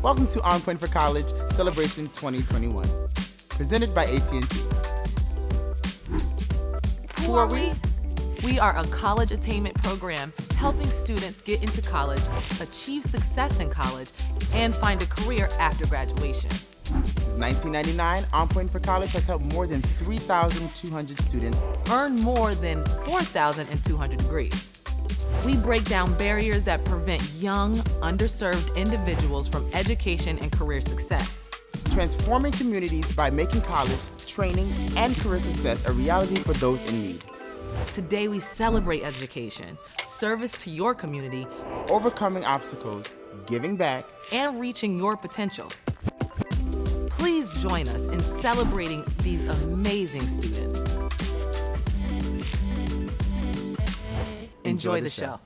Welcome to On Point for College Celebration 2021, presented by AT&T. Who are we? We are a college attainment program helping students get into college, achieve success in college, and find a career after graduation. Since 1999, On Point for College has helped more than 3,200 students earn more than 4,200 degrees. We break down barriers that prevent young, underserved individuals from education and career success. Transforming communities by making college, training, and career success a reality for those in need. Today we celebrate education, service to your community, Overcoming obstacles, giving back, and reaching your potential. Please join us in celebrating these amazing students. Enjoy the show.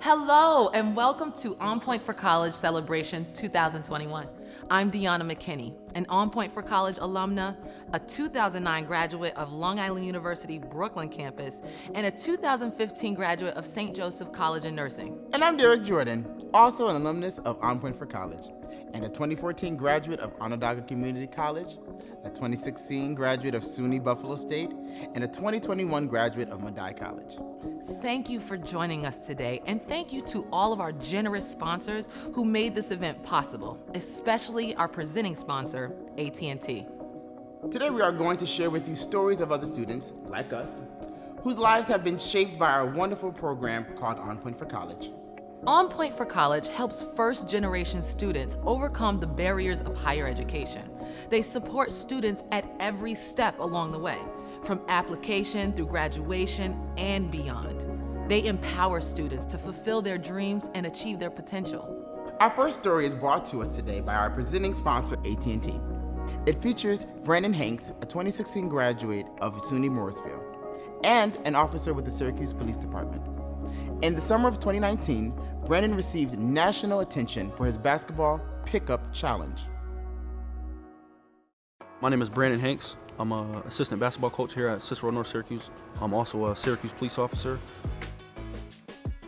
Hello, and welcome to On Point for College Celebration 2021. I'm Deanna McKinney, an On Point for College alumna, a 2009 graduate of Long Island University Brooklyn campus, and a 2015 graduate of St. Joseph College in Nursing. And I'm Derek Jordan, also an alumnus of On Point for College, and a 2014 graduate of Onondaga Community College, a 2016 graduate of SUNY Buffalo State, and a 2021 graduate of Madai College. Thank you for joining us today, and thank you to all of our generous sponsors who made this event possible, especially our presenting sponsor, AT&T. Today we are going to share with you stories of other students, like us, whose lives have been shaped by our wonderful program called On Point for College. On Point for College helps first-generation students overcome the barriers of higher education. They support students at every step along the way, from application through graduation and beyond. They empower students to fulfill their dreams and achieve their potential. Our first story is brought to us today by our presenting sponsor, AT&T. It features Brandon Hanks, a 2016 graduate of SUNY Morrisville, and an officer with the Syracuse Police Department. In the summer of 2019, Brandon received national attention for his basketball pickup challenge. My name is Brandon Hanks. I'm an assistant basketball coach here at Cicero North Syracuse. I'm also a Syracuse police officer.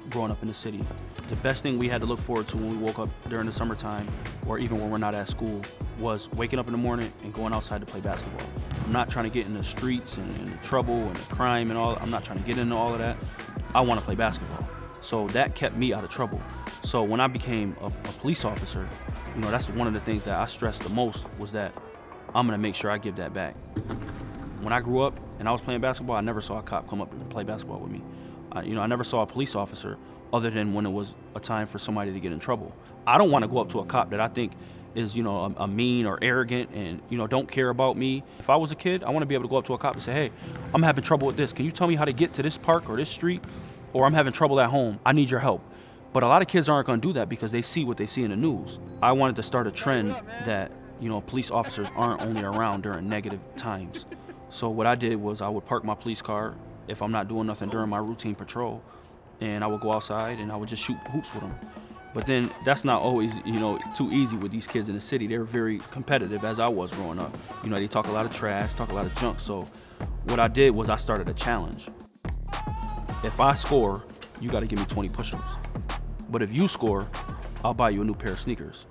Growing up in the city, the best thing we had to look forward to when we woke up during the summertime, or even when we're not at school, was waking up in the morning and going outside to play basketball. I'm not trying to get in the streets and the trouble and the crime and all. I'm not trying to get into all of that. I want to play basketball. So that kept me out of trouble. So when I became a police officer, that's one of the things that I stressed the most, was that I'm gonna make sure I give that back. When I grew up and I was playing basketball, I never saw a cop come up and play basketball with me. I never saw a police officer other than when it was a time for somebody to get in trouble. I don't want to go up to a cop that I think is, a mean or arrogant and, don't care about me. If I was a kid, I want to be able to go up to a cop and say, hey, I'm having trouble with this. Can you tell me how to get to this park or this street? Or I'm having trouble at home. I need your help. But a lot of kids aren't going to do that because they see what they see in the news. I wanted to start a trend that, police officers aren't only around during negative times. So what I did was I would park my police car if I'm not doing nothing during my routine patrol, and I would go outside and I would just shoot hoops with them. But then that's not always, too easy with these kids in the city. They're very competitive, as I was growing up. They talk a lot of trash, talk a lot of junk. So what I did was I started a challenge. If I score, you got to give me 20 push-ups. But if you score, I'll buy you a new pair of sneakers.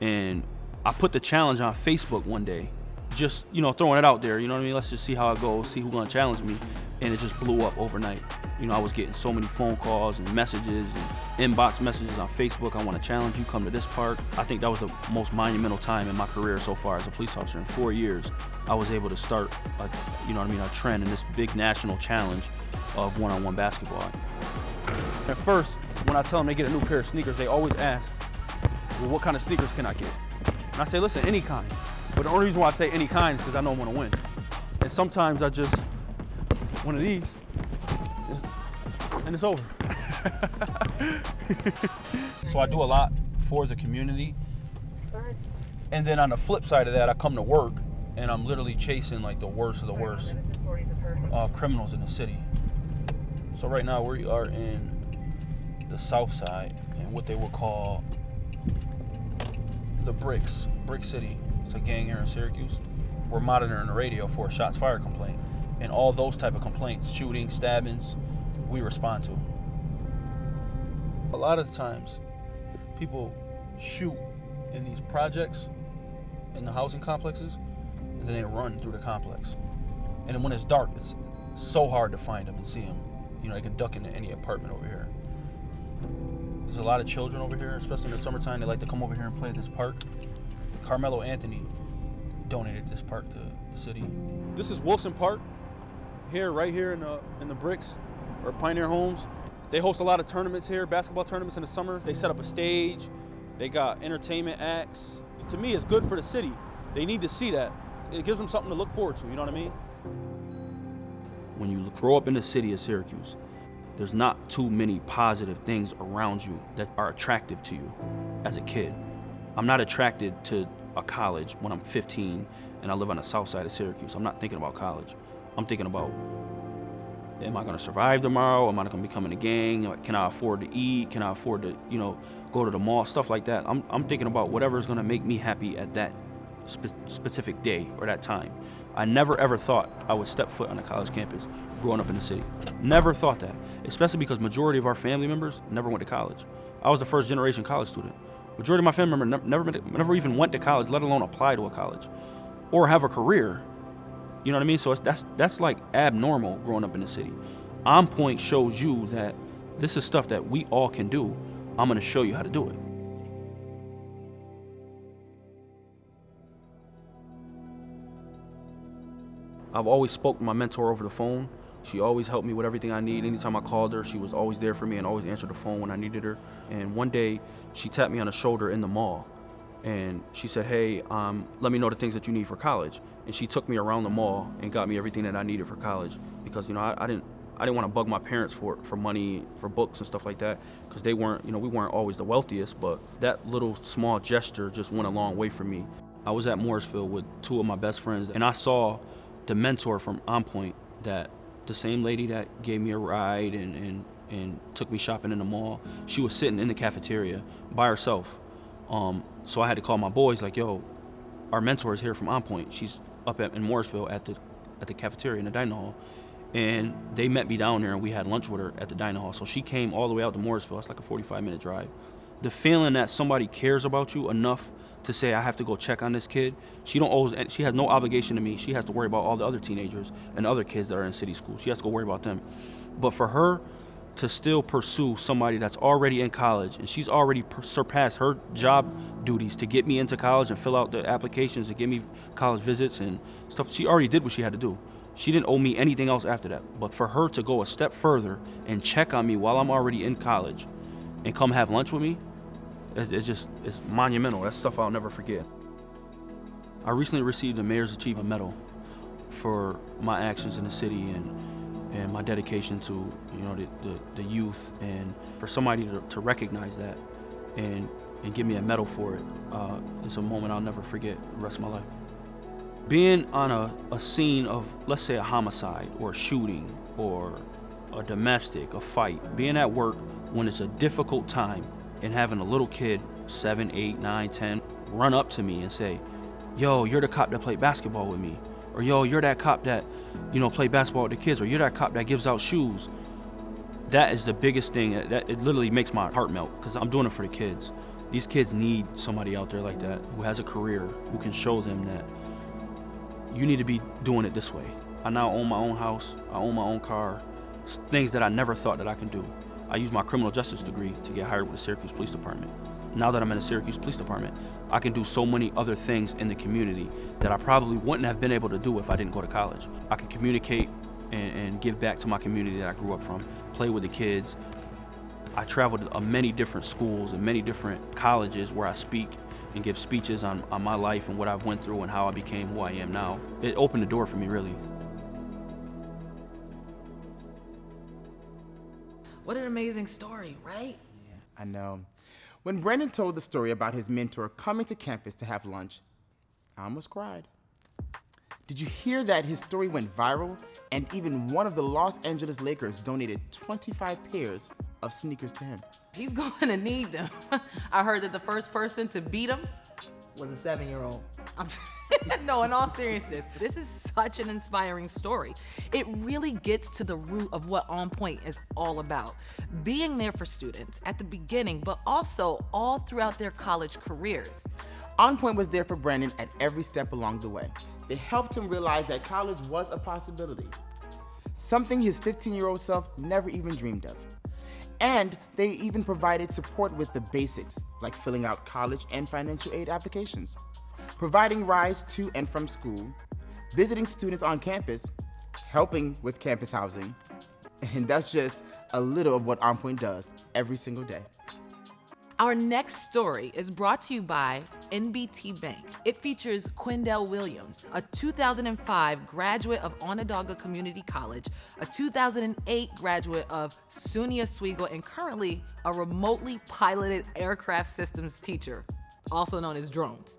And I put the challenge on Facebook one day, just, throwing it out there, let's just see how it goes, see who's gonna challenge me. And it just blew up overnight. I was getting so many phone calls and messages and inbox messages on Facebook. I want to challenge you, come to this park. I think that was the most monumental time in my career so far as a police officer. In 4 years, I was able to start a trend in this big national challenge of one-on-one basketball. At first, when I tell them they get a new pair of sneakers, they always ask, well, what kind of sneakers can I get? And I say, listen, any kind. But the only reason why I say any kind is because I know I'm gonna win. And sometimes I just, one of these, and it's over. So I do a lot for the community. And then on the flip side of that, I come to work and I'm literally chasing like the worst of the worst criminals in the city. So right now we are in the south side and what they would call the Brick City. It's a gang here in Syracuse. We're monitoring the radio for a shots fired complaint. And all those type of complaints, shooting, stabbings, we respond to. A lot of times, people shoot in these projects, in the housing complexes, and then they run through the complex. And then when it's dark, it's so hard to find them and see them. You know, they can duck into any apartment over here. There's a lot of children over here, especially in the summertime. They like to come over here and play at this park. Carmelo Anthony donated this park to the city. This is Wilson Park, here, right here in the bricks, or Pioneer Homes. They host a lot of tournaments here, basketball tournaments in the summer. They set up a stage. They got entertainment acts. To me, it's good for the city. They need to see that. It gives them something to look forward to, you know what I mean? When you grow up in the city of Syracuse, there's not too many positive things around you that are attractive to you as a kid. I'm not attracted to a college when I'm 15 and I live on the south side of Syracuse. I'm not thinking about college. I'm thinking about, am I gonna survive tomorrow? Am I gonna become in a gang? Can I afford to eat? Can I afford to, go to the mall? Stuff like that. I'm thinking about whatever is gonna make me happy at that specific day or that time. I never ever thought I would step foot on a college campus growing up in the city. Never thought that, especially because majority of our family members never went to college. I was the first generation college student. Majority of my family members never even went to college, let alone apply to a college or have a career. You know what I mean? So that's like abnormal growing up in the city. On Point shows you that this is stuff that we all can do. I'm gonna show you how to do it. I've always spoke to my mentor over the phone. She always helped me with everything I need. Anytime I called her, she was always there for me and always answered the phone when I needed her. And one day, she tapped me on the shoulder in the mall. And she said, hey, let me know the things that you need for college. And she took me around the mall and got me everything that I needed for college. Because, I didn't want to bug my parents for money, for books and stuff like that. Because they weren't, we weren't always the wealthiest. But that little small gesture just went a long way for me. I was at Morrisville with two of my best friends. And I saw the mentor from On Point, that the same lady that gave me a ride and took me shopping in the mall, she was sitting in the cafeteria by herself. So I had to call my boys like, yo, our mentor is here from On Point. She's up in Morrisville at the cafeteria in the dining hall. And they met me down there and we had lunch with her at the dining hall. So she came all the way out to Morrisville. It's like a 45-minute drive. The feeling that somebody cares about you enough to say, I have to go check on this kid, she has no obligation to me. She has to worry about all the other teenagers and other kids that are in city school. She has to go worry about them. But for her to still pursue somebody that's already in college, and she's already surpassed her job duties to get me into college and fill out the applications and give me college visits and stuff. She already did what she had to do. She didn't owe me anything else after that. But for her to go a step further and check on me while I'm already in college and come have lunch with me, it's monumental. That's stuff I'll never forget. I recently received a Mayor's Achievement Medal for my actions in the city and my dedication to the youth, and for somebody to recognize that and give me a medal for it, it's a moment I'll never forget the rest of my life. Being on a scene of, let's say, a homicide or a shooting or a domestic, a fight, being at work when it's a difficult time and having a little kid, 7, 8, 9, 10, run up to me and say, yo, you're the cop that played basketball with me. Or, yo, you're that cop that, played basketball with the kids. Or you're that cop that gives out shoes. That is the biggest thing. That it literally makes my heart melt, because I'm doing it for the kids. These kids need somebody out there like that who has a career, who can show them that you need to be doing it this way. I now own my own house. I own my own car. Things that I never thought that I can do. I used my criminal justice degree to get hired with the Syracuse Police Department. Now that I'm in the Syracuse Police Department, I can do so many other things in the community that I probably wouldn't have been able to do if I didn't go to college. I can communicate and give back to my community that I grew up from, play with the kids. I traveled to many different schools and many different colleges where I speak and give speeches on my life and what I've went through and how I became who I am now. It opened the door for me, really. What an amazing story, right? Yeah, I know. When Brandon told the story about his mentor coming to campus to have lunch, I almost cried. Did you hear that his story went viral and even one of the Los Angeles Lakers donated 25 pairs of sneakers to him? He's going to need them. I heard that the first person to beat him was a 7-year-old. No, in all seriousness, this is such an inspiring story. It really gets to the root of what On Point is all about. Being there for students at the beginning, but also all throughout their college careers. On Point was there for Brandon at every step along the way. They helped him realize that college was a possibility, something his 15-year-old self never even dreamed of. And they even provided support with the basics, like filling out college and financial aid applications, providing rides to and from school, visiting students on campus, helping with campus housing, and that's just a little of what On Point does every single day. Our next story is brought to you by NBT Bank. It features Quindell Williams, a 2005 graduate of Onondaga Community College, a 2008 graduate of SUNY Oswego, and currently a remotely piloted aircraft systems teacher, also known as drones.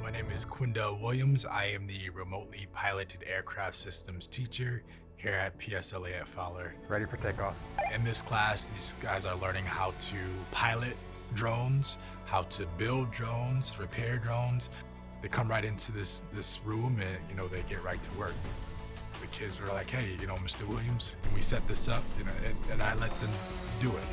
My name is Quindell Williams. I am the remotely piloted aircraft systems teacher here at PSLA at Fowler. Ready for takeoff. In this class, these guys are learning how to pilot drones, how to build drones, repair drones. They come right into this room and, they get right to work. The kids are like, hey, Mr. Williams, can we set this up? And I let them do it,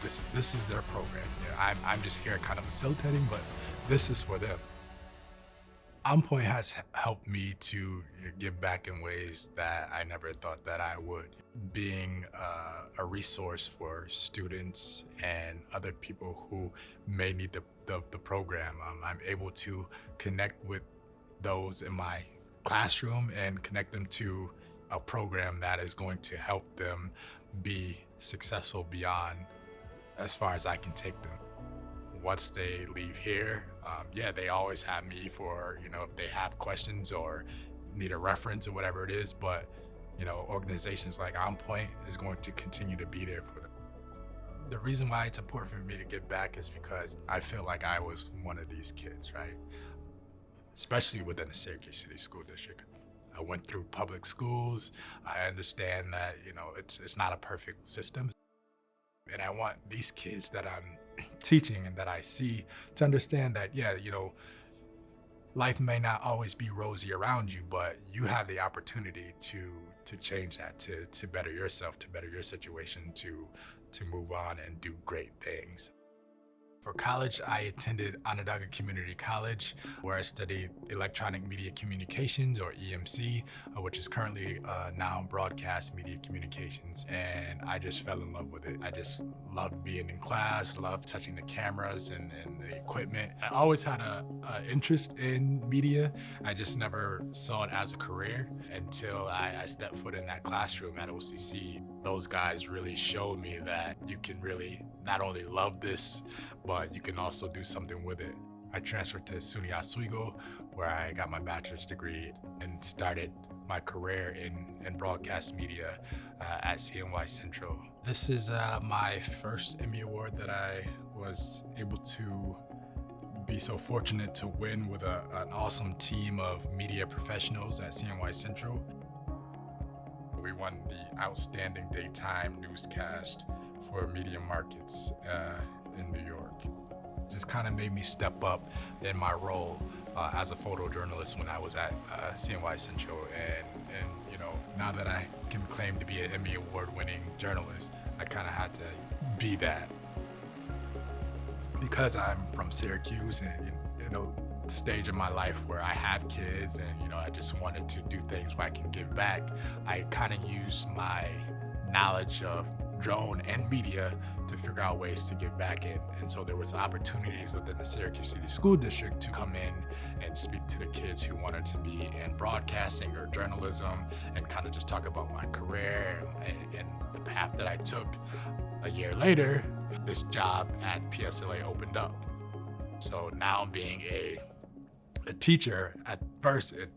This is their program. I'm just here kind of facilitating, but this is for them. On Point has helped me to give back in ways that I never thought that I would. Being a resource for students and other people who may need the program, I'm able to connect with those in my classroom and connect them to a program that is going to help them be successful beyond as far as I can take them. Once they leave here, they always have me for, if they have questions or need a reference or whatever it is, but, organizations like On Point is going to continue to be there for them. The reason why it's important for me to give back is because I feel like I was one of these kids, right? Especially within the Syracuse City School District. I went through public schools. I understand that, it's not a perfect system. And I want these kids that I'm teaching and that I see to understand that, life may not always be rosy around you, but you have the opportunity to change that, to better yourself, to better your situation, to move on and do great things. For college, I attended Onondaga Community College, where I studied electronic media communications, or EMC, which is currently now broadcast media communications. And I just fell in love with it. I just loved being in class, loved touching the cameras and the equipment. I always had an interest in media. I just never saw it as a career until I stepped foot in that classroom at OCC. Those guys really showed me that you can really not only love this, but you can also do something with it. I transferred to SUNY Oswego, where I got my bachelor's degree and started my career in broadcast media at CNY Central. This is my first Emmy Award that I was able to be so fortunate to win with an awesome team of media professionals at CNY Central. We won the Outstanding Daytime Newscast for Media Markets in New York. Just kind of made me step up in my role as a photojournalist when I was at CNY Central. And now that I can claim to be an Emmy Award-winning journalist, I kind of had to be that. Because I'm from Syracuse and, stage of my life where I have kids and, I just wanted to do things where I can give back, I kind of used my knowledge of drone and media to figure out ways to give back in. And so there was opportunities within the Syracuse City School District to come in and speak to the kids who wanted to be in broadcasting or journalism and kind of just talk about my career and the path that I took. A year later, this job at PSLA opened up. So now being a teacher, at first it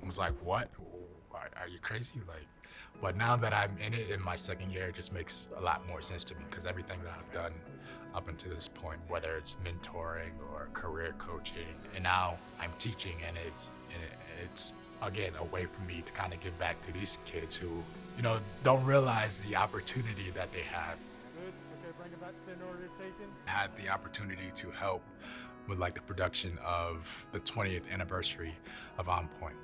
was like, what? Are you crazy? But now that I'm in it in my second year, it just makes a lot more sense to me because everything that I've done up until this point, whether it's mentoring or career coaching, and now I'm teaching, and it's again a way for me to kind of give back to these kids who, don't realize the opportunity that they have. Good. Okay, bring it back, stand orientation. Had the opportunity to help with like the production of the 20th anniversary of On Point.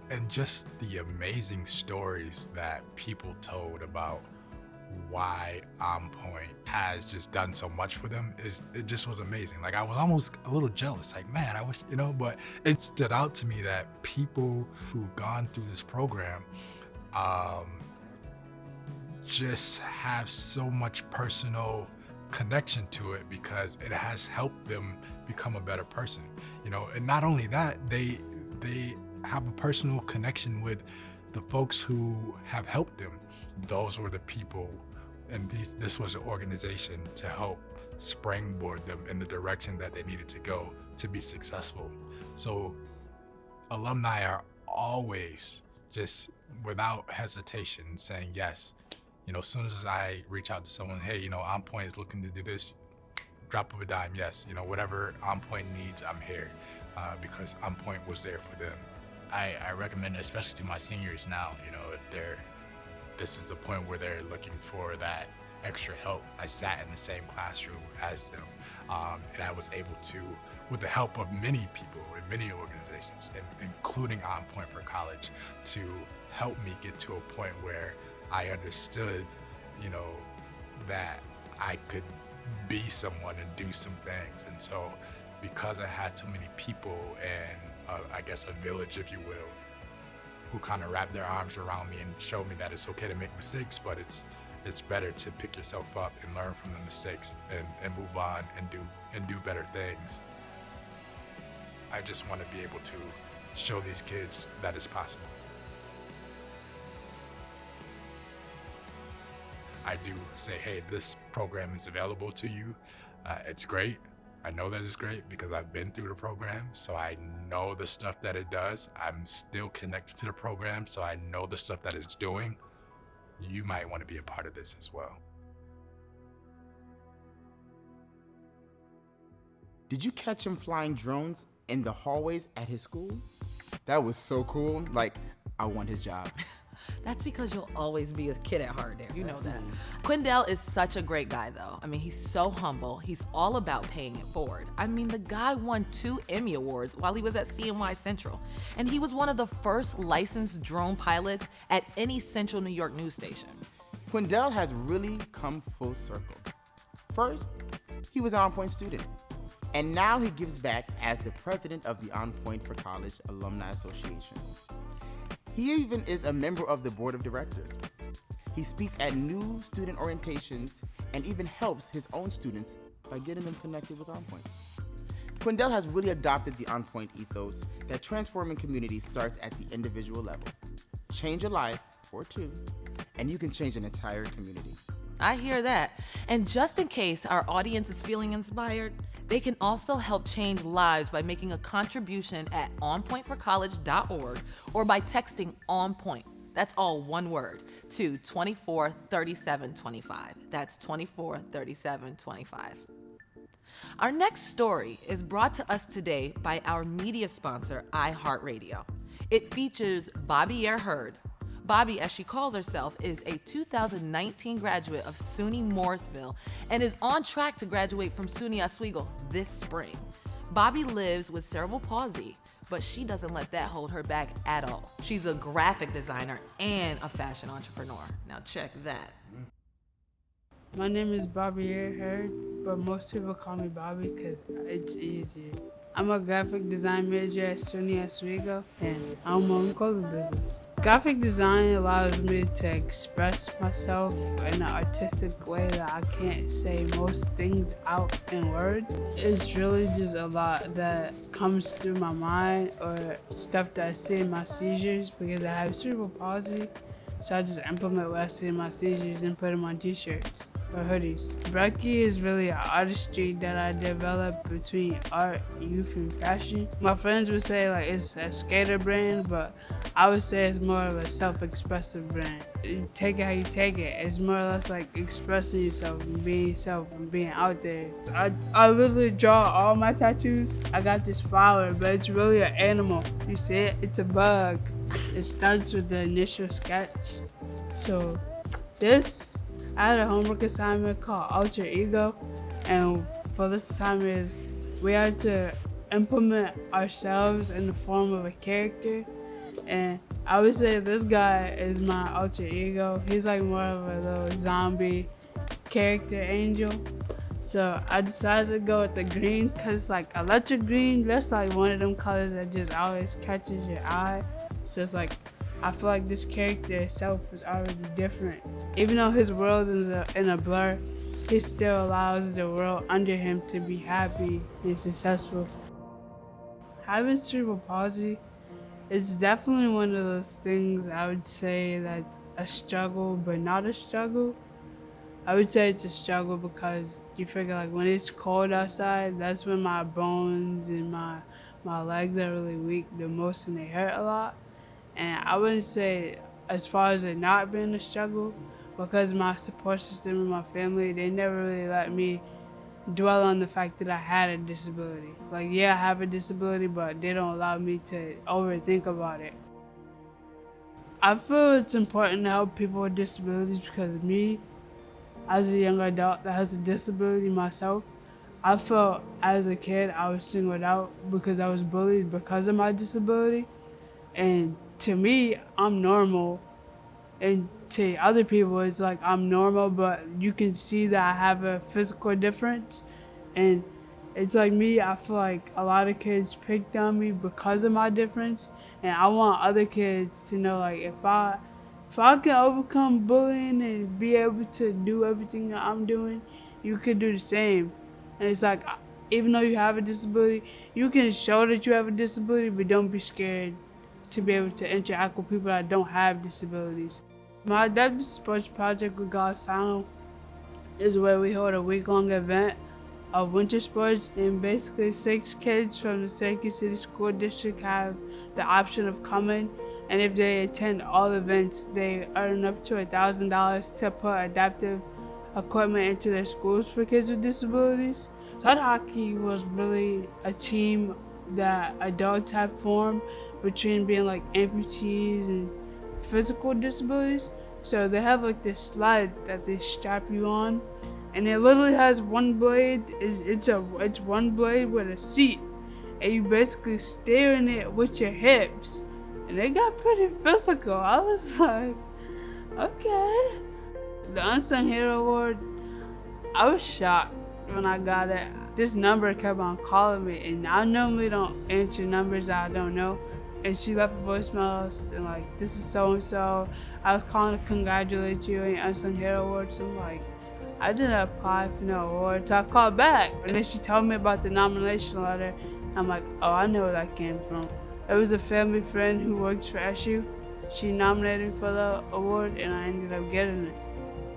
And just the amazing stories that people told about why On Point has just done so much for them, it just was amazing. Like I was almost a little jealous, like, man, I wish, but it stood out to me that people who've gone through this program just have so much personal connection to it because it has helped them become a better person, and not only that, they have a personal connection with the folks who have helped them. Those were the people, and this was an organization to help springboard them in the direction that they needed to go to be successful. So alumni are always just without hesitation saying yes. As soon as I reach out to someone, hey, On Point is looking to do this, drop of a dime, yes. Whatever On Point needs, I'm here because On Point was there for them. I recommend it, especially to my seniors now, if this is the point where they're looking for that extra help. I sat in the same classroom as them, and I was able to, with the help of many people in many organizations, including On Point for College, to help me get to a point where I understood, that I could be someone and do some things. And so because I had so many people and I guess a village, if you will, who kind of wrapped their arms around me and showed me that it's okay to make mistakes, but it's better to pick yourself up and learn from the mistakes and move on and do better things. I just want to be able to show these kids that it's possible. I do say, hey, this program is available to you. It's great. I know that it's great because I've been through the program, so I know the stuff that it does. I'm still connected to the program, so I know the stuff that it's doing. You might want to be a part of this as well. Did you catch him flying drones in the hallways at his school? That was so cool. Like, I want his job. That's because you'll always be a kid at heart, there. You know that. Quindell is such a great guy, though. He's so humble. He's all about paying it forward. The guy won 2 Emmy Awards while he was at CNY Central. And he was one of the first licensed drone pilots at any Central New York news station. Quindell has really come full circle. First, he was an On Point student. And now he gives back as the president of the On Point for College Alumni Association. He even is a member of the board of directors. He speaks at new student orientations and even helps his own students by getting them connected with On Point. Quindell has really adopted the On Point ethos that transforming communities starts at the individual level. Change a life, or 2, and you can change an entire community. I hear that. And just in case our audience is feeling inspired, they can also help change lives by making a contribution at onpointforcollege.org or by texting On Point, that's all one word, to 243725. That's 243725. Our next story is brought to us today by our media sponsor, iHeartRadio. It features Bobby Hurd. Bobby, as she calls herself, is a 2019 graduate of SUNY Morrisville and is on track to graduate from SUNY Oswego this spring. Bobby lives with cerebral palsy, but she doesn't let that hold her back at all. She's a graphic designer and a fashion entrepreneur. Now check that. My name is Bobby Hurd, but most people call me Bobby because it's easier. I'm a graphic design major at SUNY Oswego, and I own my own clothing business. Graphic design allows me to express myself in an artistic way that I can't say most things out in words. It's really just a lot that comes through my mind or stuff that I see in my seizures because I have cerebral palsy. So I just implement what I see in my seizures and put them on t-shirts or hoodies. Brekkie is really an artistry that I developed between art, youth, and fashion. My friends would say it's a skater brand, but I would say it's more of a self-expressive brand. You take it how you take it. It's more or less like expressing yourself and being out there. I literally draw all my tattoos. I got this flower, but it's really an animal. You see it? It's a bug. It starts with the initial sketch. So I had a homework assignment called Alter Ego, and for this assignment is we had to implement ourselves in the form of a character. And I would say this guy is my alter ego. He's like more of a little zombie character angel. So I decided to go with the green because like electric green, that's like one of them colors that just always catches your eye. So it's like, I feel like this character itself is already different. Even though his world is in a blur, he still allows the world under him to be happy and successful. Having cerebral palsy, it's definitely one of those things I would say that's a struggle, but not a struggle. I would say it's a struggle because you figure like when it's cold outside, that's when my bones and my legs are really weak the most and they hurt a lot. And I wouldn't say as far as it not being a struggle, because my support system and my family, they never really let me dwell on the fact that I had a disability. Like, yeah, I have a disability, but they don't allow me to overthink about it. I feel it's important to help people with disabilities because me, as a young adult that has a disability myself, I felt as a kid I was singled out because I was bullied because of my disability. And to me, I'm normal. And to other people, it's like I'm normal, but you can see that I have a physical difference. And it's like me, I feel like a lot of kids picked on me because of my difference. And I want other kids to know, like, if I can overcome bullying and be able to do everything that I'm doing, you could do the same. And it's like, even though you have a disability, you can show that you have a disability, but don't be scared to be able to interact with people that don't have disabilities. My adaptive sports project with God's Sound is where we hold a week-long event of winter sports, and basically 6 kids from the Syracuse City School District have the option of coming, and if they attend all events, they earn up to $1,000 to put adaptive equipment into their schools for kids with disabilities. Side hockey was really a team that adults have formed between being like amputees and physical disabilities. So they have like this sled that they strap you on, and it literally has one blade. It's one blade with a seat, and you basically steer in it with your hips. And it got pretty physical. I was like, okay. The Unsung Hero Award, I was shocked when I got it. This number kept on calling me, and I normally don't answer numbers that I don't know. And she left a voicemail and like, this is so-and-so. I was calling to congratulate you on your Unsung Hero Award. So I'm like, I didn't apply for no award. So I called back, and then she told me about the nomination letter. I'm like, oh, I know where that came from. It was a family friend who works for SU. She nominated me for the award, and I ended up getting it.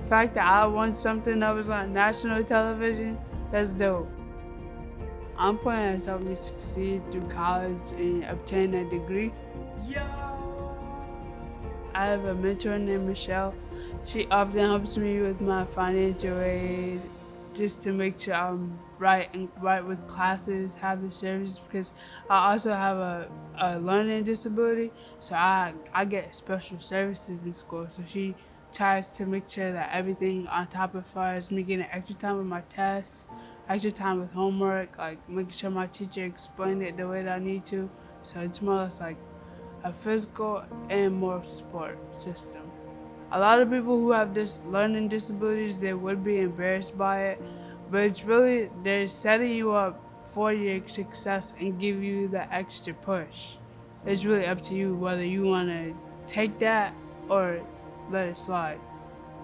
The fact that I won something that was on national television, that's dope. Untitled has helped me succeed through college and obtain a degree. I have a mentor named Michelle. She often helps me with my financial aid, just to make sure I'm right with classes, have the service, because I also have a learning disability, so I get special services in school. So she tries to make sure that everything on top of far as me getting extra time with my tests, extra time with homework, like making sure my teacher explained it the way that I need to. So it's more or less like a physical and moral support system. A lot of people who have this learning disabilities, they would be embarrassed by it, but it's really, they're setting you up for your success and give you the extra push. It's really up to you whether you want to take that or let it slide.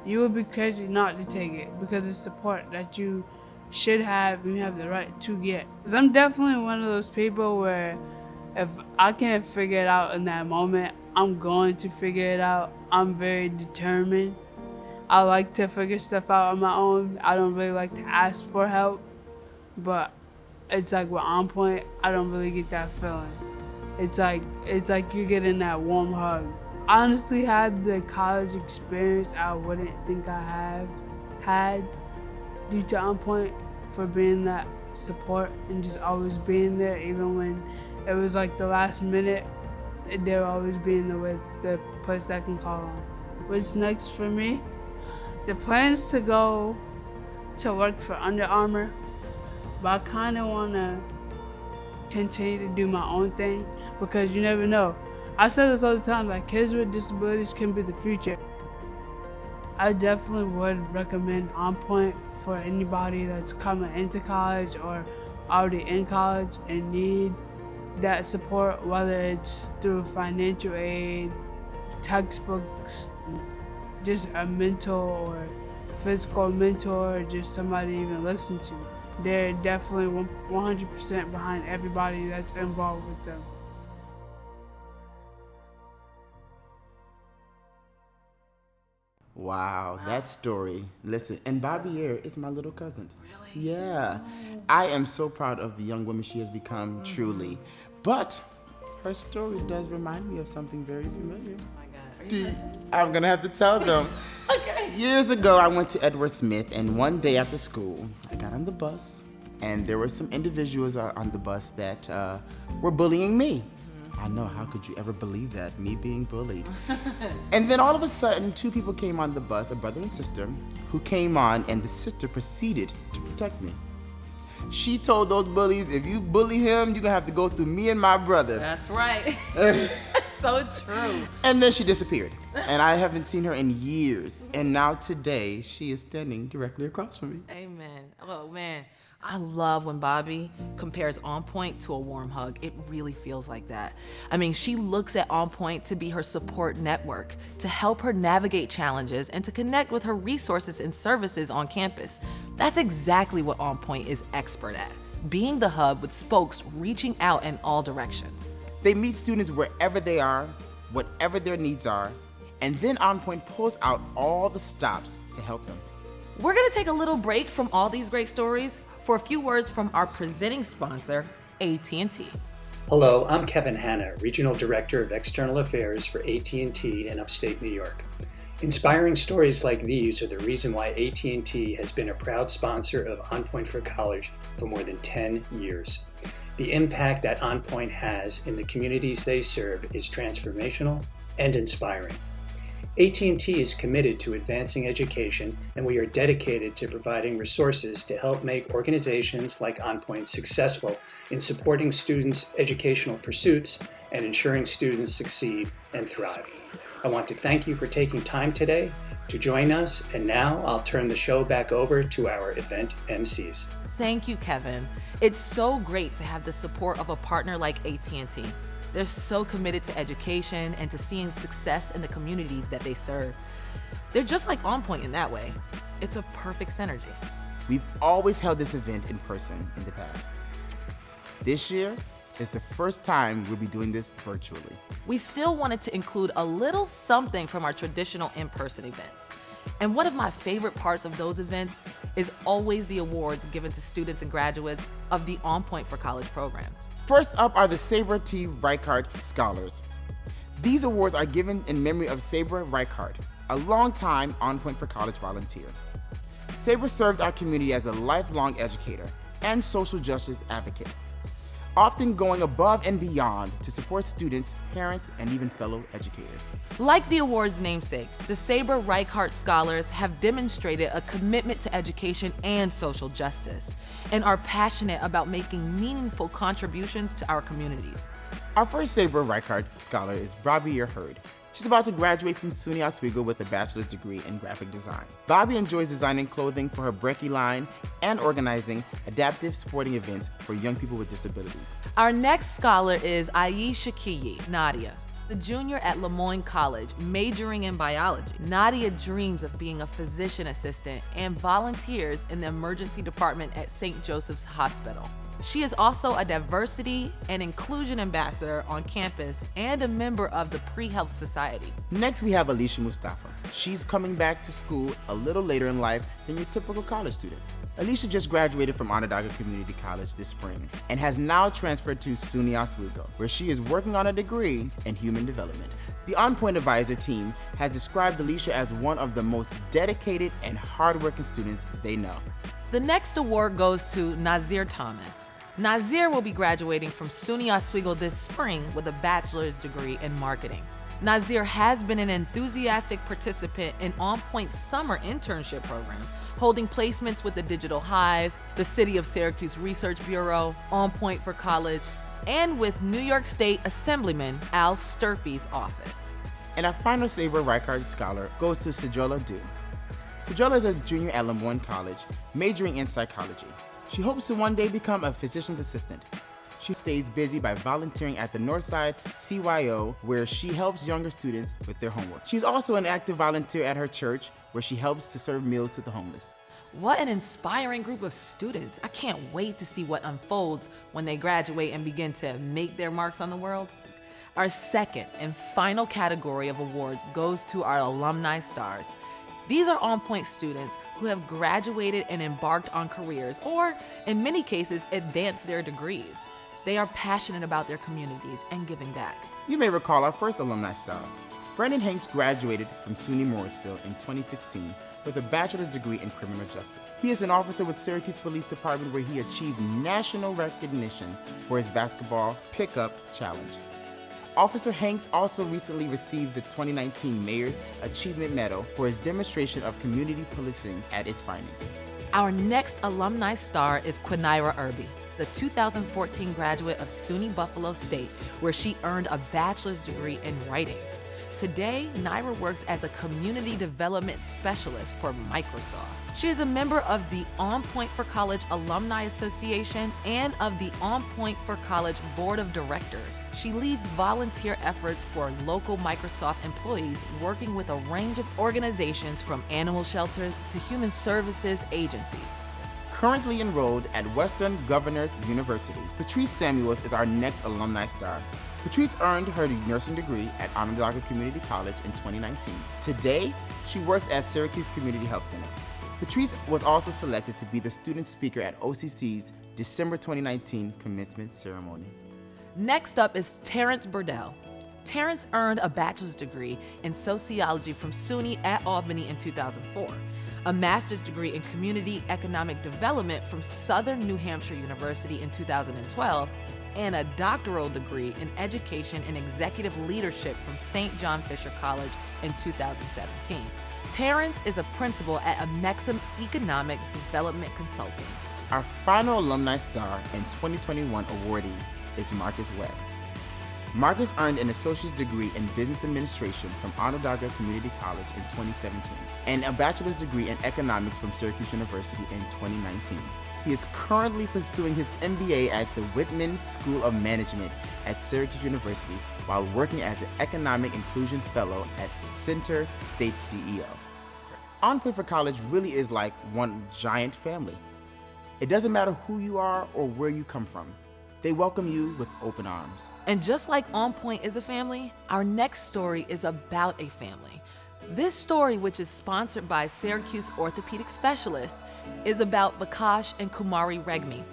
You would be crazy not to take it because it's support that you should have and you have the right to get. Because I'm definitely one of those people where if I can't figure it out in that moment, I'm going to figure it out. I'm very determined. I like to figure stuff out on my own. I don't really like to ask for help, but it's like with On Point, I don't really get that feeling. It's like you're getting that warm hug. I honestly had the college experience I wouldn't think I have had due to On Point for being that support and just always being there, even when it was like the last minute. They're always being the place I can call on. What's next for me? The plan is to go to work for Under Armour. but I kind of want to continue to do my own thing because you never know. I say this all the time, like kids with disabilities can be the future. I definitely would recommend On Point for anybody that's coming into college or already in college and need that support, whether it's through financial aid, textbooks, just a mentor or physical mentor, or just somebody to even listen to. They're definitely 100% behind everybody that's involved with them. Wow, that story. Listen, and Bobby Air is my little cousin. Really? Yeah. I am so proud of the young woman she has become, truly. But her story does remind me of something very familiar. Oh my God. I'm gonna have to tell them. Okay. Years ago, I went to Edward Smith, and one day after school, I got on the bus, and there were some individuals on the bus that were bullying me. I know, how could you ever believe that, me being bullied? And then all of a sudden, two people came on the bus, a brother and sister, who came on, and the sister proceeded to protect me. She told those bullies, if you bully him, you're gonna have to go through me and my brother. That's right. So true. And then she disappeared. And I haven't seen her in years. And now today, she is standing directly across from me. Amen. Oh, man. I love when Bobby compares On Point to a warm hug. It really feels like that. I mean, she looks at On Point to be her support network, to help her navigate challenges and to connect with her resources and services on campus. That's exactly what On Point is expert at, being the hub with spokes reaching out in all directions. They meet students wherever they are, whatever their needs are, and then On Point pulls out all the stops to help them. We're gonna take a little break from all these great stories for a few words from our presenting sponsor, AT&T. Hello, I'm Kevin Hanna, Regional Director of External Affairs for AT&T in upstate New York. Inspiring stories like these are the reason why AT&T has been a proud sponsor of On Point for College for more than 10 years. The impact that On Point has in the communities they serve is transformational and inspiring. AT&T is committed to advancing education, and we are dedicated to providing resources to help make organizations like On Point successful in supporting students' educational pursuits and ensuring students succeed and thrive. I want to thank you for taking time today to join us, and now I'll turn the show back over to our event MCs. Thank you, Kevin. It's so great to have the support of a partner like AT&T. They're so committed to education and to seeing success in the communities that they serve. They're just like On Point in that way. It's a perfect synergy. We've always held this event in person in the past. This year is the first time we'll be doing this virtually. We still wanted to include a little something from our traditional in-person events. And one of my favorite parts of those events is always the awards given to students and graduates of the On Point for College program. First up are the Saber T. Reichardt Scholars. These awards are given in memory of Saber Reichardt, a longtime On Point for College volunteer. Saber served our community as a lifelong educator and social justice advocate, often going above and beyond to support students, parents, and even fellow educators. Like the award's namesake, the Saber Reichardt Scholars have demonstrated a commitment to education and social justice, and are passionate about making meaningful contributions to our communities. Our first Saber Reichardt Scholar is Bobby Hurd. She's about to graduate from SUNY Oswego with a bachelor's degree in graphic design. Bobby enjoys designing clothing for her Brekkie line and organizing adaptive sporting events for young people with disabilities. Our next scholar is Aisha Nadia, the junior at Lemoyne College, majoring in biology. Nadia dreams of being a physician assistant and volunteers in the emergency department at St. Joseph's Hospital. She is also a diversity and inclusion ambassador on campus and a member of the Pre-Health Society. Next, we have Alicia Mustafa. She's coming back to school a little later in life than your typical college student. Alicia just graduated from Onondaga Community College this spring and has now transferred to SUNY Oswego, where she is working on a degree in human development. The On Point Advisor team has described Alicia as one of the most dedicated and hardworking students they know. The next award goes to Nazir Thomas. Nazir will be graduating from SUNY Oswego this spring with a bachelor's degree in marketing. Nazir has been an enthusiastic participant in On Point's summer internship program, holding placements with the Digital Hive, the City of Syracuse Research Bureau, On Point for College, and with New York State Assemblyman Al Sturpey's office. And our final Saber Reichardt Scholar goes to Sidrella Du. Sidrella is a junior at Lamont College, majoring in psychology. She hopes to one day become a physician's assistant. She stays busy by volunteering at the Northside CYO, where she helps younger students with their homework. She's also an active volunteer at her church, where she helps to serve meals to the homeless. What an inspiring group of students. I can't wait to see what unfolds when they graduate and begin to make their marks on the world. Our second and final category of awards goes to our Alumni Stars. These are On Point students who have graduated and embarked on careers, or in many cases, advanced their degrees. They are passionate about their communities and giving back. You may recall our first Alumni Star. Brandon Hanks graduated from SUNY Morrisville in 2016 with a bachelor's degree in criminal justice. He is an officer with Syracuse Police Department, where he achieved national recognition for his basketball pickup challenge. Officer Hanks also recently received the 2019 Mayor's Achievement Medal for his demonstration of community policing at its finest. Our next Alumni Star is Quinnira Irby, the 2014 graduate of SUNY Buffalo State, where she earned a bachelor's degree in writing. Today, Naira works as a community development specialist for Microsoft. She is a member of the On Point for College Alumni Association and of the On Point for College Board of Directors. She leads volunteer efforts for local Microsoft employees, working with a range of organizations from animal shelters to human services agencies. Currently enrolled at Western Governors University, Patrice Samuels is our next Alumni Star. Patrice earned her nursing degree at Onondaga Community College in 2019. Today, she works at Syracuse Community Health Center. Patrice was also selected to be the student speaker at OCC's December 2019 commencement ceremony. Next up is Terrence Burdell. Terrence earned a bachelor's degree in sociology from SUNY at Albany in 2004, a master's degree in community economic development from Southern New Hampshire University in 2012, and a doctoral degree in education and executive leadership from St. John Fisher College in 2017. Terrence is a principal at Amexham Economic Development Consulting. Our final Alumni Star and 2021 awardee is Marcus Webb. Marcus earned an associate's degree in business administration from Onondaga Community College in 2017 and a bachelor's degree in economics from Syracuse University in 2019. He is currently pursuing his MBA at the Whitman School of Management at Syracuse University while working as an Economic Inclusion Fellow at Center State CEO. On Point for College really is like one giant family. It doesn't matter who you are or where you come from. They welcome you with open arms. And just like On Point is a family, our next story is about a family. This story, which is sponsored by Syracuse orthopedic specialists, is about Bakash and Kumari Regmi,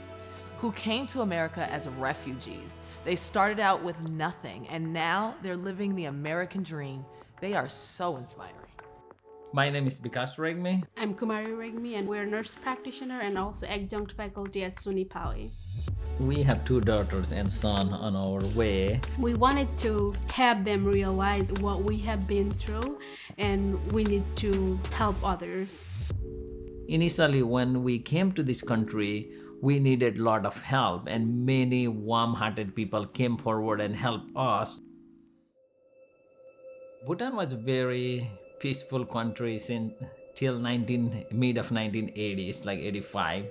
who came to America as refugees. They started out with nothing, and now they're living the American dream. They are so inspiring. My name is Bikash Regmi. I'm Kumari Regmi, and we're nurse practitioner and also adjunct faculty at SUNY Poway. We have 2 daughters and son on our way. We wanted to have them realize what we have been through, and we need to help others. Initially, when we came to this country, we needed a lot of help, and many warm-hearted people came forward and helped us. Bhutan was a very peaceful country till mid of 1980s, like 85.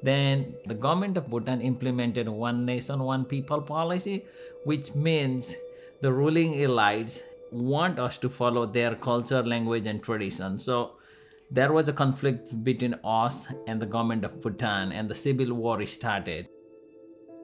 Then the government of Bhutan implemented one nation, one people policy, which means the ruling elites want us to follow their culture, language, and tradition. So there was a conflict between us and the government of Bhutan, and the civil war started.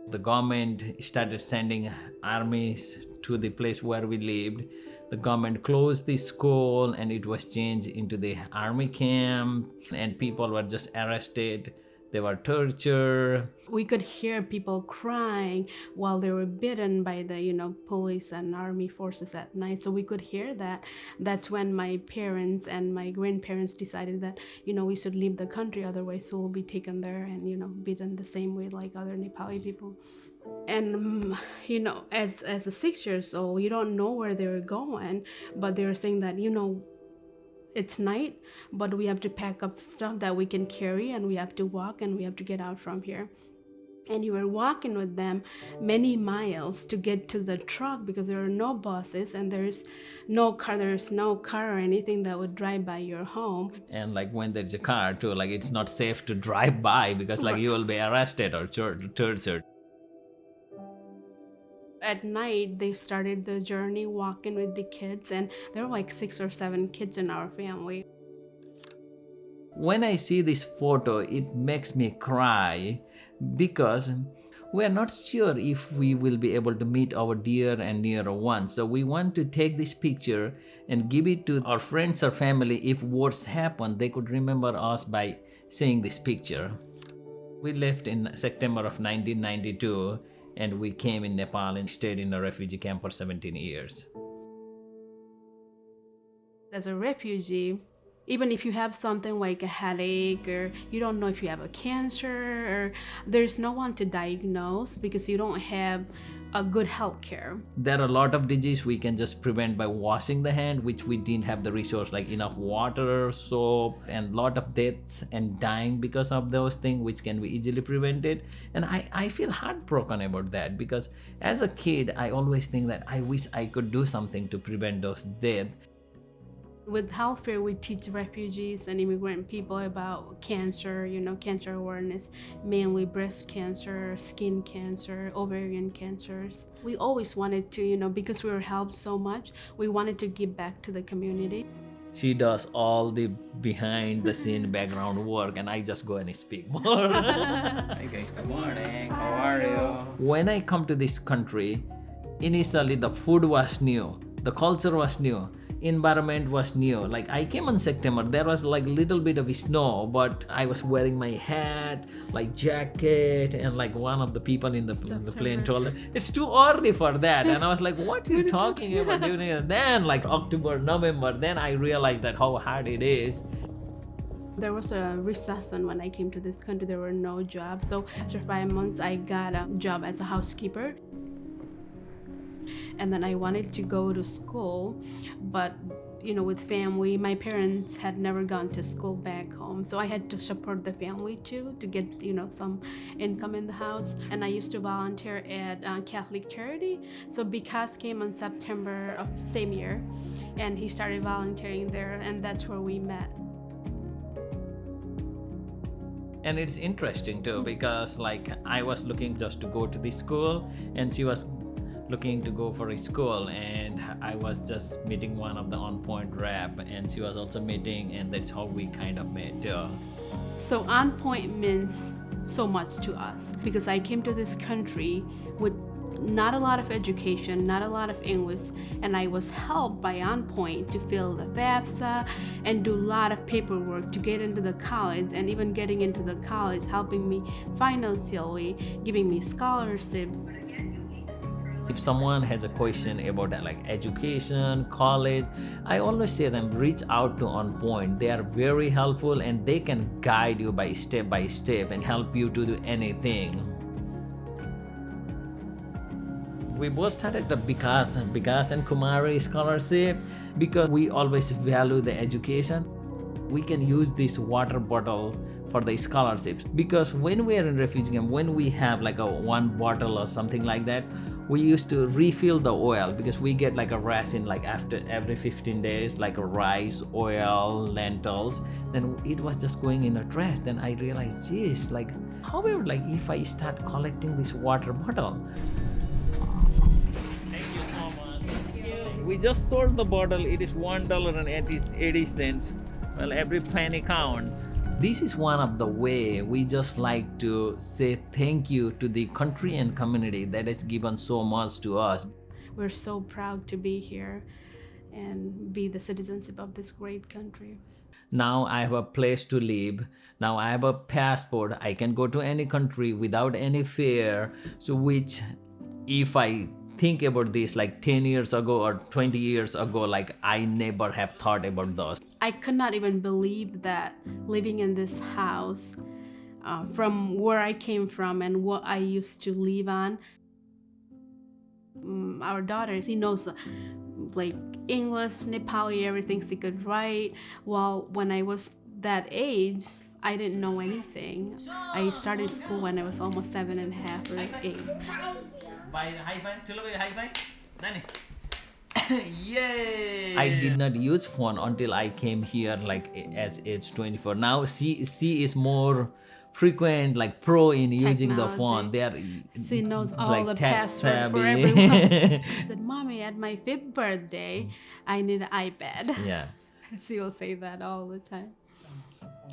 The government started sending armies to the place where we lived. The government closed the school, and it was changed into the army camp, and people were just arrested. They were tortured. We could hear people crying while they were beaten by the, police and army forces at night. So we could hear that. That's when my parents and my grandparents decided that, we should leave the country, otherwise we'll be taken there and, beaten the same way like other Nepali people. And as a 6 years old, you don't know where they're going, but they're saying that it's night, but we have to pack up stuff that we can carry, and we have to walk, and we have to get out from here. And you were walking with them many miles to get to the truck because there are no buses and there's no car or anything that would drive by your home. And like when there's a car too, like it's not safe to drive by because like you will be arrested or tortured. At night, they started the journey walking with the kids, and there were like 6 or 7 kids in our family. When I see this photo, it makes me cry because we are not sure if we will be able to meet our dear and near ones. So we want to take this picture and give it to our friends or family. If worse happen, they could remember us by seeing this picture. We left in September of 1992, and we came in Nepal and stayed in a refugee camp for 17 years. As a refugee, even if you have something like a headache, or you don't know if you have a cancer, or there's no one to diagnose because you don't have a good health care. There are a lot of diseases we can just prevent by washing the hand, which we didn't have the resource, like enough water, soap, and a lot of deaths and dying because of those things, which can be easily prevented. And I feel heartbroken about that because as a kid, I always think that I wish I could do something to prevent those deaths. With health fair, we teach refugees and immigrant people about cancer, cancer awareness, mainly breast cancer, skin cancer, ovarian cancers. We always wanted to, because we were helped so much, we wanted to give back to the community. She does all the behind the scene background work, and I just go and speak more. Hi guys, good morning. How are you? When I come to this country, initially the food was new, the culture was new, environment was new. Like I came in September, there was like little bit of snow, but I was wearing my hat, like jacket, and like one of the people in the plane told me, it's too early for that. And I was like, what are you talking about doing it? Then like October, November, then I realized that how hard it is. There was a recession when I came to this country. There were no jobs. So after 5 months, I got a job as a housekeeper. And then I wanted to go to school, but with family, my parents had never gone to school back home, so I had to support the family too to get some income in the house. And I used to volunteer at Catholic charity. So Vikas came in September of same year, and he started volunteering there, and that's where we met. And it's interesting too because like I was looking just to go to the school, and she was looking to go for a school, and I was just meeting one of the On Point rep, and she was also meeting, and that's how we kind of met. So On Point means so much to us because I came to this country with not a lot of education, not a lot of English, and I was helped by On Point to fill the FAFSA and do a lot of paperwork to get into the college, and even getting into the college, helping me financially, giving me scholarship. If someone has a question about that, like education, college, I always say them reach out to On Point. They are very helpful, and they can guide you by step and help you to do anything. We both started the Vikas and Kumari scholarship because we always value the education. We can use this water bottle for the scholarships because when we are in refugee camp, when we have like a one bottle or something like that, we used to refill the oil because we get like a ration like after every 15 days, like a rice, oil, lentils. Then it was just going in a trash. Then I realized, geez, like however, like if I start collecting this water bottle. Thank you so much. Thank you. We just sold the bottle. It is $1.80. Well, every penny counts. This is one of the way we just like to say thank you to the country and community that has given so much to us. We're so proud to be here and be the citizenship of this great country. Now I have a place to live. Now I have a passport. I can go to any country without any fear. So which, if I think about this like 10 years ago or 20 years ago, like I never have thought about those. I could not even believe that living in this house from where I came from and what I used to live on. Our daughter, she knows like English, Nepali, everything she could write. While when I was that age, I didn't know anything. I started school when I was almost 7.5 or 8. By high five, Yay! I did not use phone until I came here, like as age 24. Now she is more frequent, like pro in using the phone. They are she knows all like the text password savvy. for everyone. Said, Mommy, at my 5th birthday, I need an iPad. Yeah. She will say that all the time.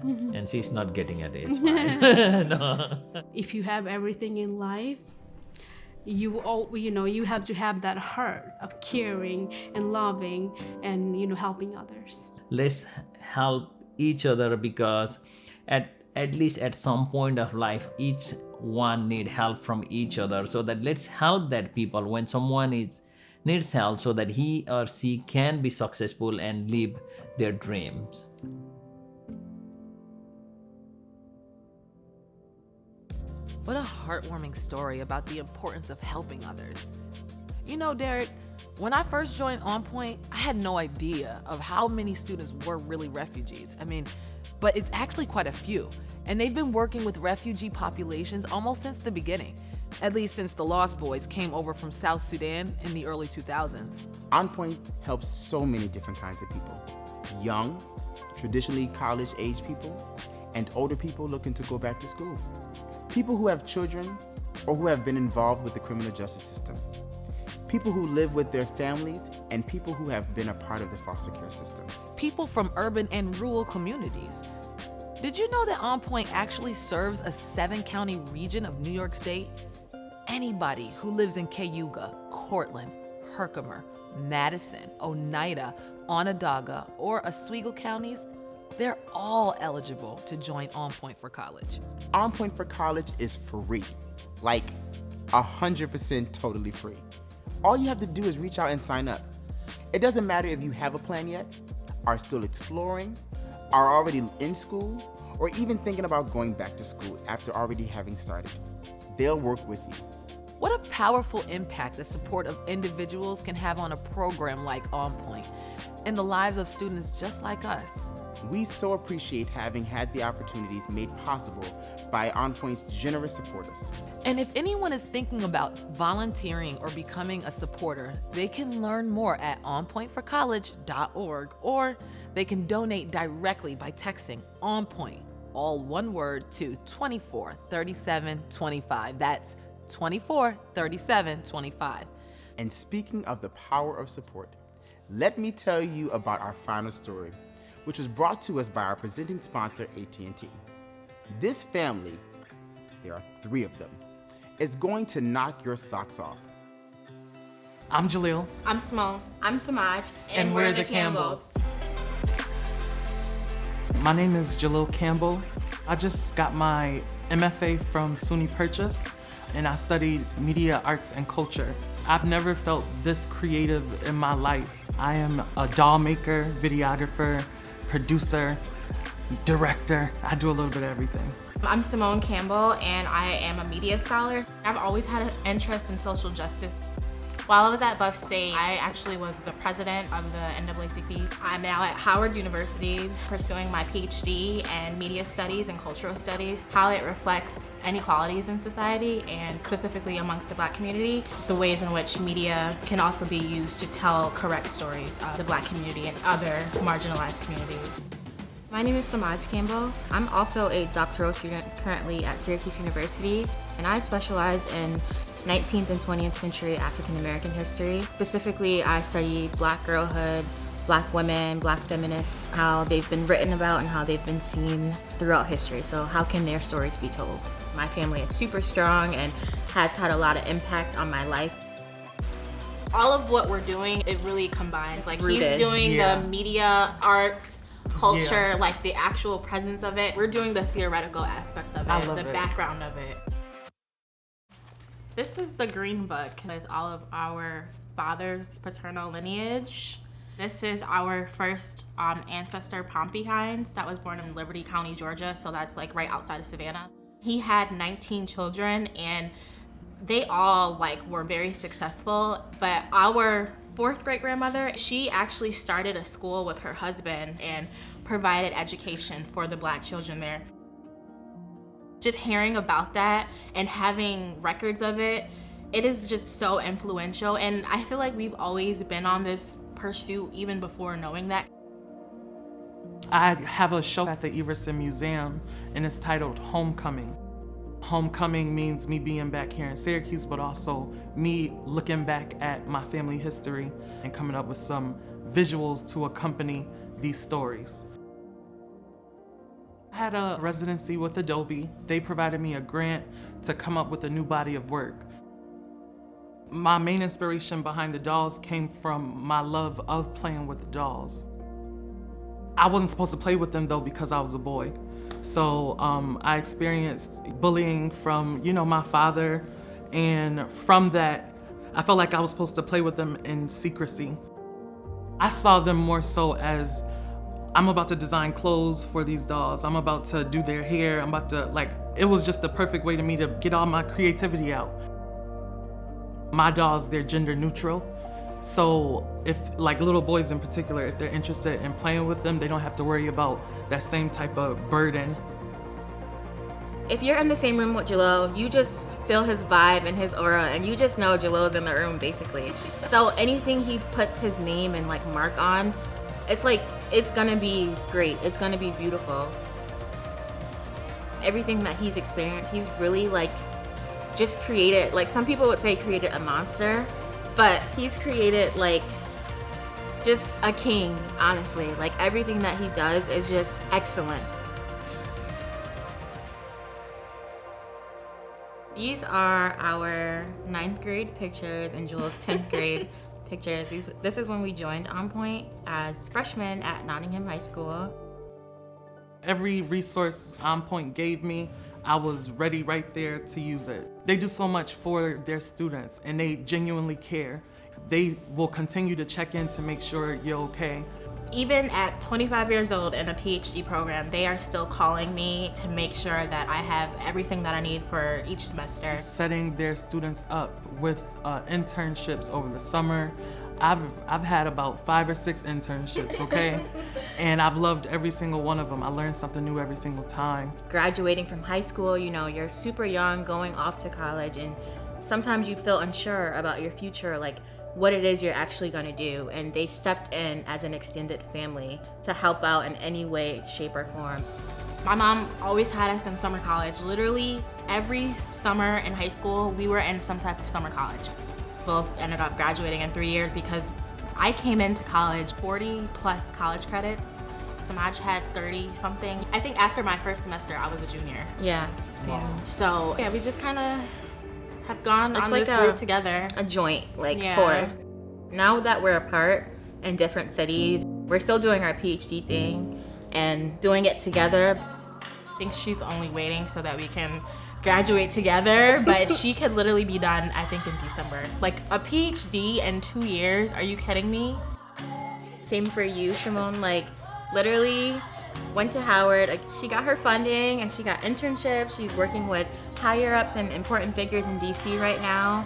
And she's not getting it. It's fine. No. If you have everything in life, you have to have that heart of caring and loving and helping others. Let's help each other, because at least at some point of life, each one need help from each other. So that let's help that people when someone needs help, so that he or she can be successful and live their dreams. What a heartwarming story about the importance of helping others. You know, Derek, when I first joined On Point, I had no idea of how many students were really refugees. But it's actually quite a few. And they've been working with refugee populations almost since the beginning, at least since the Lost Boys came over from South Sudan in the early 2000s. On Point helps so many different kinds of people. Young, traditionally college-age people, and older people looking to go back to school. People who have children or who have been involved with the criminal justice system. People who live with their families, and people who have been a part of the foster care system. People from urban and rural communities. Did you know that On Point actually serves a 7-county region of New York State? Anybody who lives in Cayuga, Cortland, Herkimer, Madison, Oneida, Onondaga, or Oswego counties, they're all eligible to join On Point for College. On Point for College is free, like 100% totally free. All you have to do is reach out and sign up. It doesn't matter if you have a plan yet, are still exploring, are already in school, or even thinking about going back to school after already having started. They'll work with you. What a powerful impact the support of individuals can have on a program like On Point and the lives of students just like us. We so appreciate having had the opportunities made possible by On Point's generous supporters. And if anyone is thinking about volunteering or becoming a supporter, they can learn more at onpointforcollege.org, or they can donate directly by texting On Point, all one word, to 243725. That's 243725. And speaking of the power of support, let me tell you about our final story, which was brought to us by our presenting sponsor, AT&T. This family, there are 3 of them, is going to knock your socks off. I'm Jaleel. I'm Simone. I'm Samaj. And we're the Campbells. My name is Jaleel Campbell. I just got my MFA from SUNY Purchase, and I studied media, arts, and culture. I've never felt this creative in my life. I am a doll maker, videographer, producer, director. I do a little bit of everything. I'm Simone Campbell, and I am a media scholar. I've always had an interest in social justice. While I was at Buff State, I actually was the president of the NAACP. I'm now at Howard University pursuing my PhD in media studies and cultural studies, how it reflects inequalities in society and specifically amongst the Black community, the ways in which media can also be used to tell correct stories of the Black community and other marginalized communities. My name is Samaj Campbell. I'm also a doctoral student currently at Syracuse University, and I specialize in 19th and 20th century African American history. Specifically, I study Black girlhood, Black women, Black feminists, how they've been written about and how they've been seen throughout history. So how can their stories be told? My family is super strong and has had a lot of impact on my life. All of what we're doing, it really combines. Like rooted. He's doing the media, arts, culture, like the actual presence of it. We're doing the theoretical aspect of it, the background of it. This is the Green Book with all of our father's paternal lineage. This is our first ancestor, Pompey Hines, that was born in Liberty County, Georgia, so that's like right outside of Savannah. He had 19 children and they all were very successful, but our fourth great grandmother, she actually started a school with her husband and provided education for the Black children there. Just hearing about that and having records of it, it is just so influential, and I feel like we've always been on this pursuit even before knowing that. I have a show at the Everson Museum, and it's titled Homecoming. Homecoming means me being back here in Syracuse, but also me looking back at my family history and coming up with some visuals to accompany these stories. I had a residency with Adobe. They provided me a grant to come up with a new body of work. My main inspiration behind the dolls came from my love of playing with the dolls. I wasn't supposed to play with them though because I was a boy. So I experienced bullying from, my father, and from that, I felt like I was supposed to play with them in secrecy. I saw them more so as, I'm about to design clothes for these dolls. I'm about to do their hair. It was just the perfect way to me to get all my creativity out. My dolls, they're gender neutral. So if, little boys in particular, if they're interested in playing with them, they don't have to worry about that same type of burden. If you're in the same room with Jalil, you just feel his vibe and his aura, and you just know Jalil's in the room, basically. So anything he puts his name and mark on, it's gonna be great. It's gonna be beautiful. Everything that he's experienced, he's really just created, some people would say created a monster, but he's created just a king, honestly. Everything that he does is just excellent. These are our 9th grade pictures and Joel's 10th grade pictures. This is when we joined On Point as freshmen at Nottingham High School. Every resource On Point gave me, I was ready right there to use it. They do so much for their students and they genuinely care. They will continue to check in to make sure you're okay. Even at 25 years old in a PhD program, they are still calling me to make sure that I have everything that I need for each semester. Setting their students up with internships over the summer. I've had about 5 or 6 internships, okay? And I've loved every single one of them. I learned something new every single time. Graduating from high school, you're super young, going off to college, and sometimes you feel unsure about your future, what it is you're actually gonna do. And they stepped in as an extended family to help out in any way, shape, or form. My mom always had us in summer college. Literally every summer in high school, we were in some type of summer college. Both ended up graduating in 3 years because I came into college 40 plus college credits. Samaj had 30 something. I think after my first semester, I was a junior. Yeah, same. Wow. So yeah, we just kind of have gone on this route together. A joint, for us. Now that we're apart in different cities, we're still doing our PhD thing and doing it together. I think she's only waiting so that we can graduate together, but she could literally be done, I think, in December. A PhD in 2 years, are you kidding me? Same for you, Simone. Literally went to Howard. She got her funding and she got internships. She's working with higher ups and important figures in DC right now,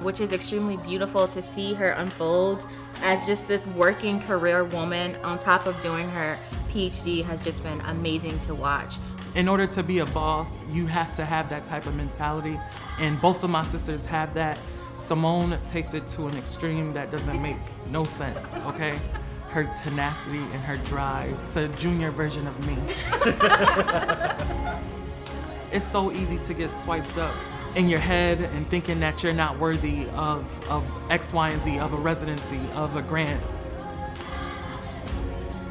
which is extremely beautiful to see her unfold as just this working career woman on top of doing her PhD has just been amazing to watch. In order to be a boss, you have to have that type of mentality, and both of my sisters have that. Simone takes it to an extreme that doesn't make no sense, okay? Her tenacity and her drive. It's a junior version of me. It's so easy to get swiped up in your head and thinking that you're not worthy of X, Y, and Z, of a residency, of a grant.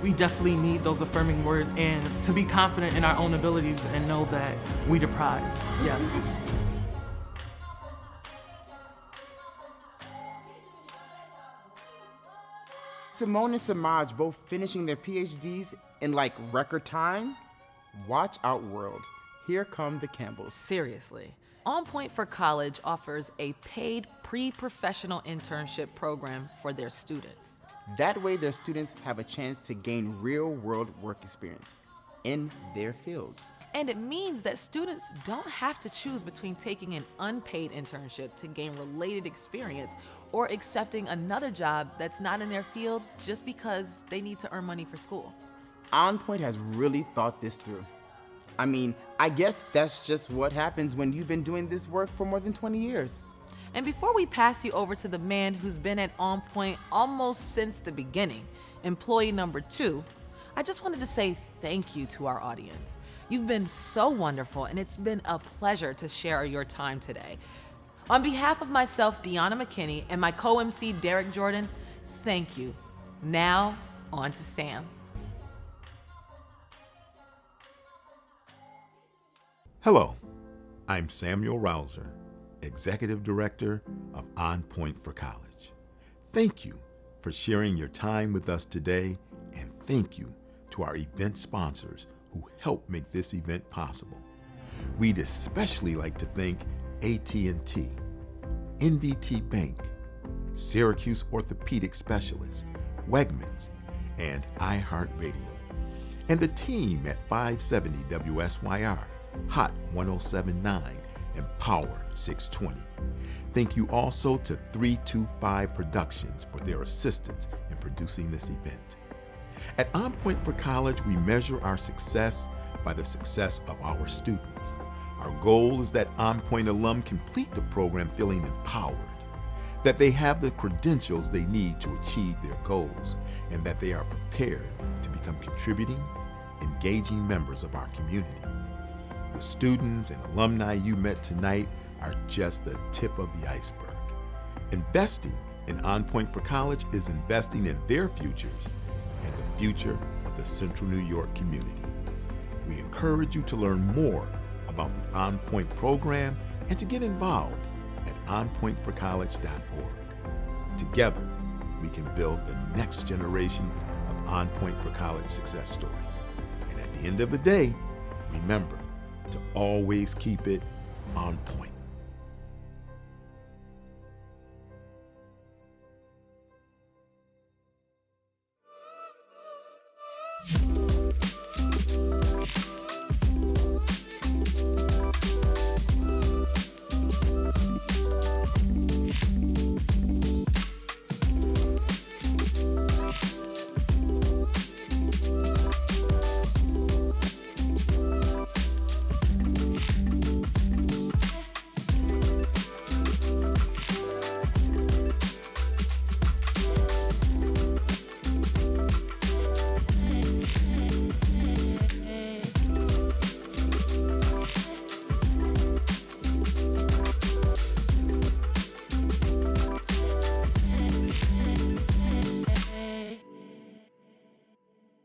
We definitely need those affirming words and to be confident in our own abilities and know that we the prize, yes. Simone and Samaj both finishing their PhDs in record time. Watch out, world. Here come the Campbells. Seriously. On Point for College offers a paid pre-professional internship program for their students. That way their students have a chance to gain real-world work experience. in their fields. And it means that students don't have to choose between taking an unpaid internship to gain related experience or accepting another job that's not in their field just because they need to earn money for school. On Point has really thought this through. I mean, I guess that's just what happens when you've been doing this work for more than 20 years. And before we pass you over to the man who's been at On Point almost since the beginning, employee number 2, I just wanted to say thank you to our audience. You've been so wonderful, and it's been a pleasure to share your time today. On behalf of myself, Deanna McKinney, and my co-MC, Derek Jordan, thank you. Now, on to Sam. Hello, I'm Samuel Rouser, Executive Director of On Point for College. Thank you for sharing your time with us today, and thank you to our event sponsors who helped make this event possible. We'd especially like to thank AT&T, NBT Bank, Syracuse Orthopedic Specialists, Wegmans, and iHeartRadio, and the team at 570 WSYR, Hot 1079, and Power 620. Thank you also to 325 Productions for their assistance in producing this event. At On Point for College, we measure our success by the success of our students. Our goal is that On Point alum complete the program feeling empowered, that they have the credentials they need to achieve their goals, and that they are prepared to become contributing, engaging members of our community. The students and alumni you met tonight are just the tip of the iceberg. Investing in On Point for College is investing in their futures and the future of the Central New York community. We encourage you to learn more about the On Point program and to get involved at onpointforcollege.org. Together, we can build the next generation of On Point for College success stories. And at the end of the day, remember to always keep it on point.